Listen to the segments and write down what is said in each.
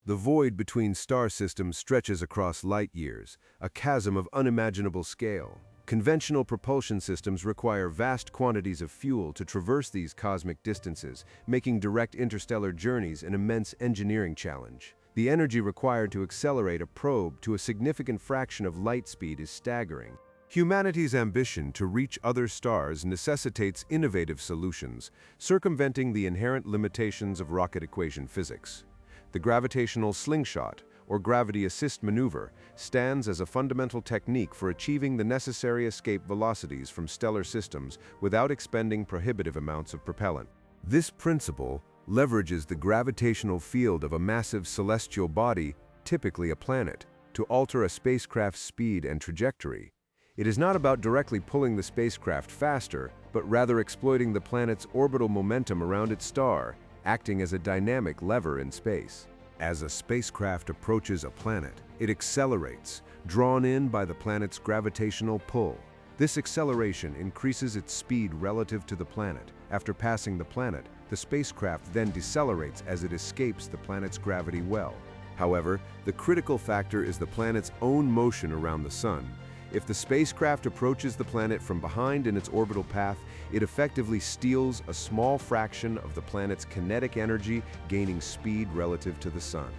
The void between star systems stretches across light years, a chasm of unimaginable scale. Conventional propulsion systems require vast quantities of fuel to traverse these cosmic distances, making direct interstellar journeys an immense engineering challenge. The energy required to accelerate a probe to a significant fraction of light speed is staggering. Humanity's ambition to reach other stars necessitates innovative solutions, circumventing the inherent limitations of rocket equation physics. The gravitational slingshot, or gravity assist maneuver, stands as a fundamental technique for achieving the necessary escape velocities from stellar systems without expending prohibitive amounts of propellant. This principle leverages the gravitational field of a massive celestial body, typically a planet, to alter a spacecraft's speed and trajectory. It is not about directly pulling the spacecraft faster, but rather exploiting the planet's orbital momentum around its star, acting as a dynamic lever in space. As a spacecraft approaches a planet, it accelerates, drawn in by the planet's gravitational pull. This acceleration increases its speed relative to the planet. After passing the planet, the spacecraft then decelerates as it escapes the planet's gravity well. However, the critical factor is the planet's own motion around the Sun. If the spacecraft approaches the planet from behind in its orbital path, it effectively steals a small fraction of the planet's kinetic energy, gaining speed relative to the Sun.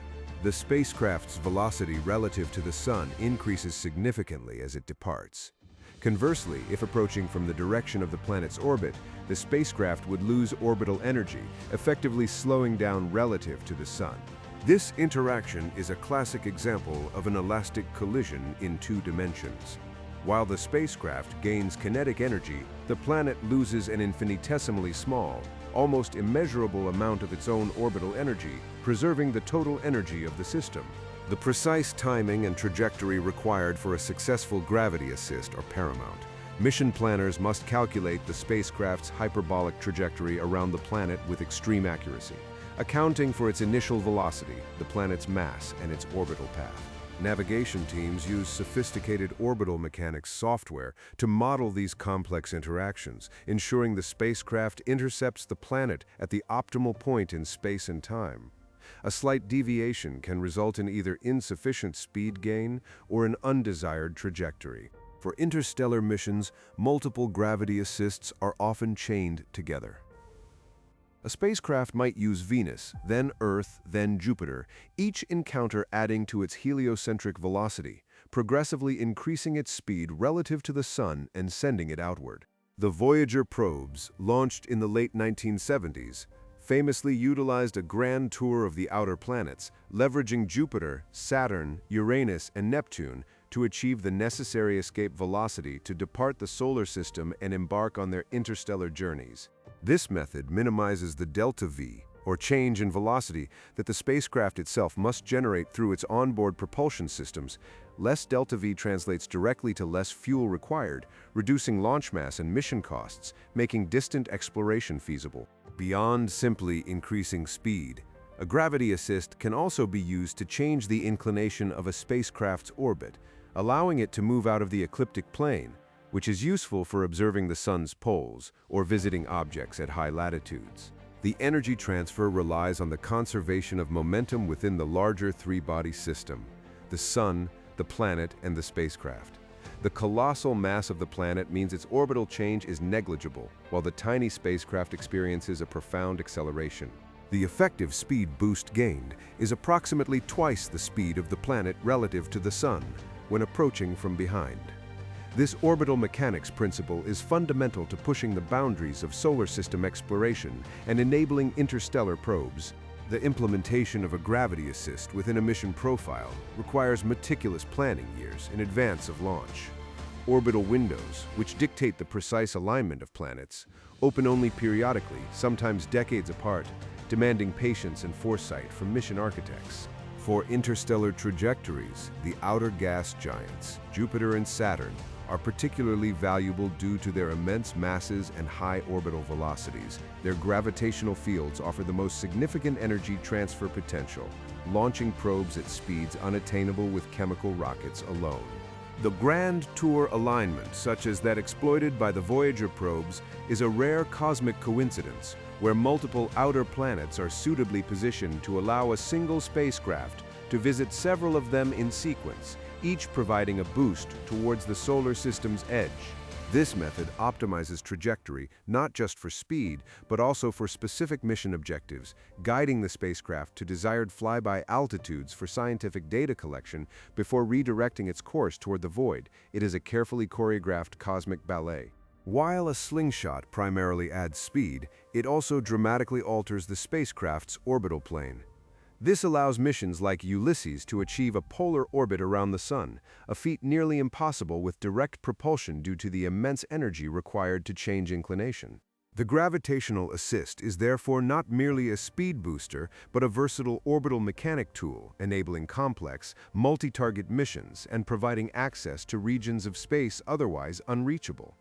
The spacecraft's velocity relative to the Sun increases significantly as it departs. Conversely, if approaching from the direction of the planet's orbit, the spacecraft would lose orbital energy, effectively slowing down relative to the Sun. This interaction is a classic example of an elastic collision in two dimensions. While the spacecraft gains kinetic energy, the planet loses an infinitesimally small, almost immeasurable amount of its own orbital energy, preserving the total energy of the system. The precise timing and trajectory required for a successful gravity assist are paramount. Mission planners must calculate the spacecraft's hyperbolic trajectory around the planet with extreme accuracy, accounting for its initial velocity, the planet's mass, and its orbital path. Navigation teams use sophisticated orbital mechanics software to model these complex interactions, ensuring the spacecraft intercepts the planet at the optimal point in space and time. A slight deviation can result in either insufficient speed gain or an undesired trajectory. For interstellar missions, multiple gravity assists are often chained together. A spacecraft might use Venus, then Earth, then Jupiter, each encounter adding to its heliocentric velocity, progressively increasing its speed relative to the Sun and sending it outward. The Voyager probes, launched in the late 1970s, famously utilized a grand tour of the outer planets, leveraging Jupiter, Saturn, Uranus, and Neptune to achieve the necessary escape velocity to depart the solar system and embark on their interstellar journeys. This method minimizes the delta V, or change in velocity, that the spacecraft itself must generate through its onboard propulsion systems. Less delta V translates directly to less fuel required, reducing launch mass and mission costs, making distant exploration feasible. Beyond simply increasing speed, a gravity assist can also be used to change the inclination of a spacecraft's orbit, allowing it to move out of the ecliptic plane, which is useful for observing the Sun's poles or visiting objects at high latitudes. The energy transfer relies on the conservation of momentum within the larger three-body system: the Sun, the planet, and the spacecraft. The colossal mass of the planet means its orbital change is negligible, while the tiny spacecraft experiences a profound acceleration. The effective speed boost gained is approximately twice the speed of the planet relative to the Sun when approaching from behind. This orbital mechanics principle is fundamental to pushing the boundaries of solar system exploration and enabling interstellar probes. The implementation of a gravity assist within a mission profile requires meticulous planning years in advance of launch. Orbital windows, which dictate the precise alignment of planets, open only periodically, sometimes decades apart, demanding patience and foresight from mission architects. For interstellar trajectories, the outer gas giants, Jupiter and Saturn, are particularly valuable due to their immense masses and high orbital velocities. Their gravitational fields offer the most significant energy transfer potential, launching probes at speeds unattainable with chemical rockets alone. The Grand Tour alignment, such as that exploited by the Voyager probes, is a rare cosmic coincidence, where multiple outer planets are suitably positioned to allow a single spacecraft to visit several of them in sequence, each providing a boost towards the solar system's edge. This method optimizes trajectory not just for speed, but also for specific mission objectives, guiding the spacecraft to desired flyby altitudes for scientific data collection before redirecting its course toward the void. It is a carefully choreographed cosmic ballet. While a slingshot primarily adds speed, it also dramatically alters the spacecraft's orbital plane. This allows missions like Ulysses to achieve a polar orbit around the Sun, a feat nearly impossible with direct propulsion due to the immense energy required to change inclination. The gravitational assist is therefore not merely a speed booster, but a versatile orbital mechanic tool, enabling complex, multi-target missions and providing access to regions of space otherwise unreachable.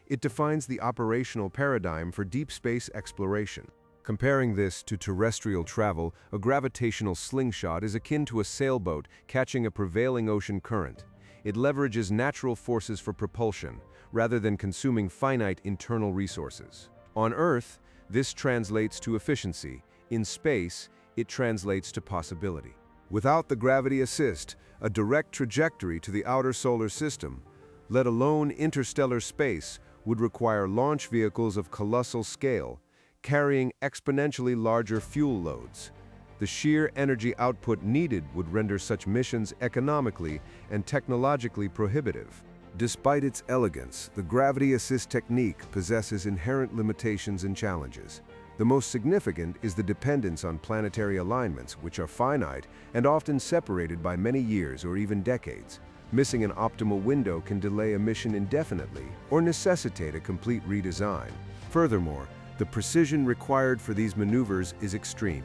It defines the operational paradigm for deep space exploration. Comparing this to terrestrial travel, a gravitational slingshot is akin to a sailboat catching a prevailing ocean current. It leverages natural forces for propulsion, rather than consuming finite internal resources. On Earth, this translates to efficiency. In space, it translates to possibility. Without the gravity assist, a direct trajectory to the outer solar system, let alone interstellar space, would require launch vehicles of colossal scale, carrying exponentially larger fuel loads. The sheer energy output needed would render such missions economically and technologically prohibitive. Despite its elegance, the gravity assist technique possesses inherent limitations and challenges. The most significant is the dependence on planetary alignments, which are finite and often separated by many years or even decades. Missing an optimal window can delay a mission indefinitely or necessitate a complete redesign. Furthermore, the precision required for these maneuvers is extreme.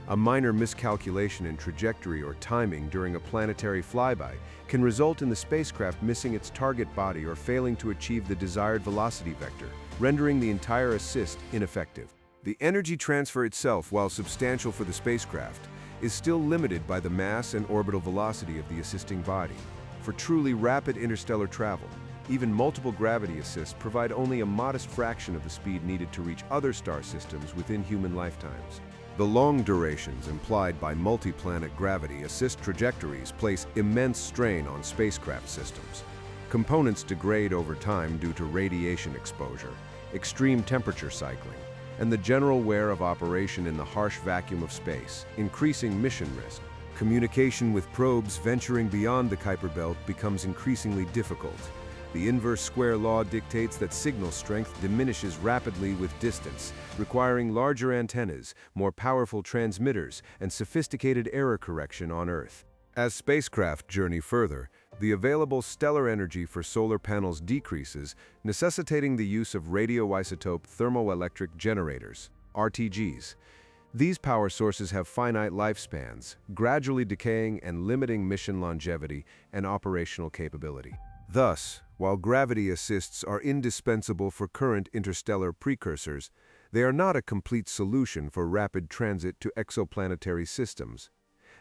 A minor miscalculation in trajectory or timing during a planetary flyby can result in the spacecraft missing its target body or failing to achieve the desired velocity vector, rendering the entire assist ineffective. The energy transfer itself, while substantial for the spacecraft, is still limited by the mass and orbital velocity of the assisting body. For truly rapid interstellar travel, even multiple gravity assists provide only a modest fraction of the speed needed to reach other star systems within human lifetimes. The long durations implied by multi-planet gravity assist trajectories place immense strain on spacecraft systems. Components degrade over time due to radiation exposure, extreme temperature cycling, and the general wear of operation in the harsh vacuum of space, increasing mission risk. Communication with probes venturing beyond the Kuiper Belt becomes increasingly difficult. The inverse square law dictates that signal strength diminishes rapidly with distance, requiring larger antennas, more powerful transmitters, and sophisticated error correction on Earth. As spacecraft journey further, the available stellar energy for solar panels decreases, necessitating the use of radioisotope thermoelectric generators, RTGs. These power sources have finite lifespans, gradually decaying and limiting mission longevity and operational capability. Thus, while gravity assists are indispensable for current interstellar precursors, they are not a complete solution for rapid transit to exoplanetary systems.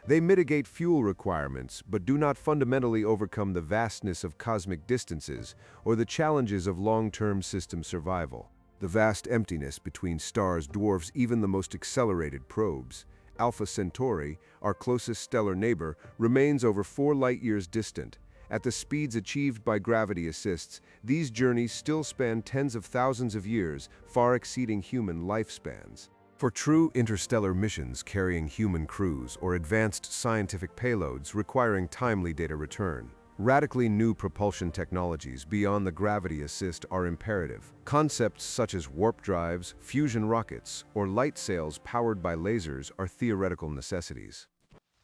They mitigate fuel requirements, but do not fundamentally overcome the vastness of cosmic distances or the challenges of long-term system survival. The vast emptiness between stars dwarfs even the most accelerated probes. Alpha Centauri, our closest stellar neighbor, remains over 4 light-years distant. At the speeds achieved by gravity assists, these journeys still span tens of thousands of years, far exceeding human lifespans. For true interstellar missions carrying human crews or advanced scientific payloads requiring timely data return, radically new propulsion technologies beyond the gravity assist are imperative. Concepts such as warp drives, fusion rockets, or light sails powered by lasers are theoretical necessities.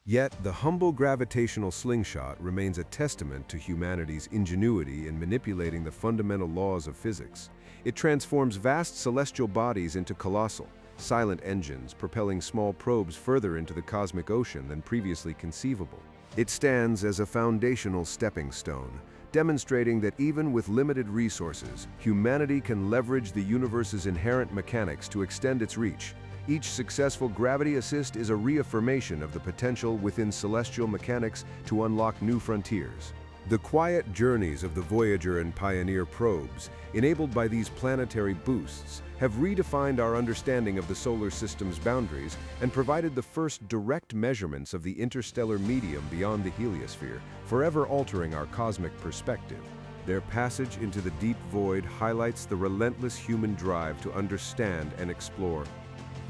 Yet, the humble gravitational slingshot remains a testament to humanity's ingenuity in manipulating the fundamental laws of physics. It transforms vast celestial bodies into colossal, silent engines, propelling small probes further into the cosmic ocean than previously conceivable. It stands as a foundational stepping stone, demonstrating that even with limited resources, humanity can leverage the universe's inherent mechanics to extend its reach. Each successful gravity assist is a reaffirmation of the potential within celestial mechanics to unlock new frontiers. The quiet journeys of the Voyager and Pioneer probes, enabled by these planetary boosts, have redefined our understanding of the solar system's boundaries and provided the first direct measurements of the interstellar medium beyond the heliosphere, forever altering our cosmic perspective. Their passage into the deep void highlights the relentless human drive to understand and explore,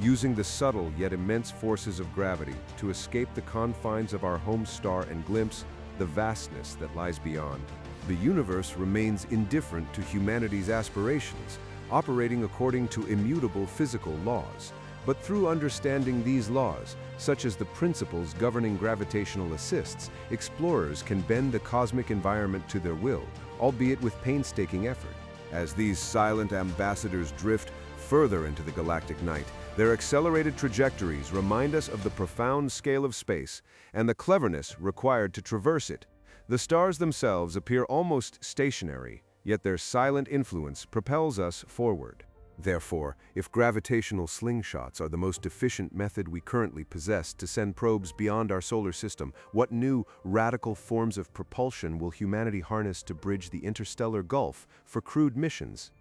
using the subtle yet immense forces of gravity to escape the confines of our home star and glimpse the vastness that lies beyond. The universe remains indifferent to humanity's aspirations, operating according to immutable physical laws. But through understanding these laws, such as the principles governing gravitational assists, explorers can bend the cosmic environment to their will, albeit with painstaking effort. As these silent ambassadors drift further into the galactic night, their accelerated trajectories remind us of the profound scale of space and the cleverness required to traverse it. The stars themselves appear almost stationary, yet their silent influence propels us forward. Therefore, if gravitational slingshots are the most efficient method we currently possess to send probes beyond our solar system, what new, radical forms of propulsion will humanity harness to bridge the interstellar gulf for crewed missions?